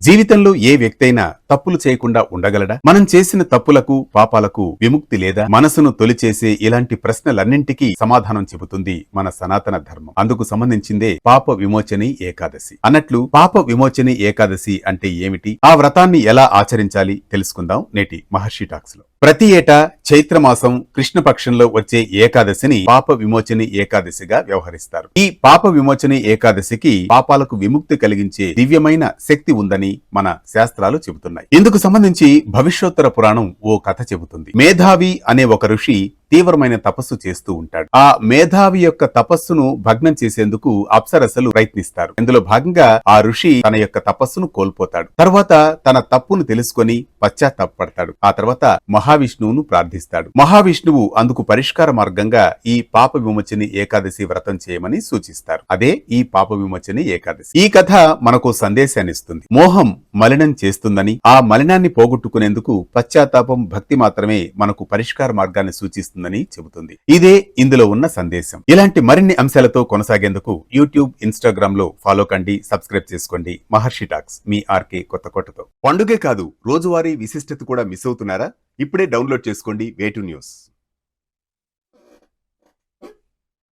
జీవితంలో ఏ వ్యక్తి అయినా తప్పులు చేయకుండా ఉండగలడా? మనం చేసిన తప్పులకు పాపాలకు విముక్తి లేదా? మనసును తొలిచేసే ఇలాంటి ప్రశ్నలన్నింటికీ సమాధానం చెబుతుంది మన సనాతన ధర్మం. అందుకు సంబంధించిందే పాప విమోచని ఏకాదశి. అన్నట్లు పాప విమోచని ఏకాదశి అంటే ఏమిటి, ఆ వ్రతాన్ని ఎలా ఆచరించాలి తెలుసుకుందాం నేటి మహర్షి టాక్స్ లో. ప్రతి ఏటా చైత్రమాసం కృష్ణపక్షంలో వచ్చే ఏకాదశిని పాప విమోచని ఏకాదశిగా వ్యవహరిస్తారు. ఈ పాప విమోచని ఏకాదశికి పాపాలకు విముక్తి కలిగించే దివ్యమైన శక్తి ఉందని మన శాస్త్రాలు చెబుతున్నాయి. ఇందుకు సంబంధించి భవిష్యోత్తర పురాణం ఓ కథ చెబుతుంది. మేధావి అనే ఒక ఋషి తీవ్రమైన తపస్సు చేస్తూ ఉంటాడు. ఆ మేధావి యొక్క తపస్సును భగ్నం చేసేందుకు అప్సరసలు ప్రయత్నిస్తారు. ఇందులో భాగంగా ఆ ఋషి తన యొక్క తపస్సును కోల్పోతాడు. తర్వాత తన తప్పును తెలుసుకొని పశ్చాత్తాపడతాడు. ఆ తర్వాత మహావిష్ణువును ప్రార్థిస్తాడు. మహావిష్ణువు అందుకు పరిష్కార మార్గంగా ఈ పాప విమోచని ఏకాదశి వ్రతం చేయమని సూచిస్తారు. అదే ఈ పాప విమోచని ఏకాదశి. ఈ కథ మనకు సందేశాన్ని ఇస్తుంది. మోహం మలినం చేస్తుందని, ఆ మలినాన్ని పోగొట్టుకునేందుకు పశ్చాత్తాపం, భక్తి మాత్రమే మనకు పరిష్కార మార్గాన్ని సూచిస్తుందని చెబుతుంది. ఇదే ఇందులో ఉన్న సందేశం. ఇలాంటి మరిన్ని అంశాలతో కొనసాగేందుకు యూట్యూబ్, ఇన్స్టాగ్రామ్ లో ఫాలో కండి, సబ్స్క్రైబ్ చేసుకోండి. మహర్షి టాక్స్, మీ ఆర్కే కొత్తకోటతో. పండుగే కాదు, రోజువారీ విశిష్టత కూడా మిస్ అవుతున్నారా? ఇప్పుడే డౌన్లోడ్ చేసుకోండి వేటు న్యూస్.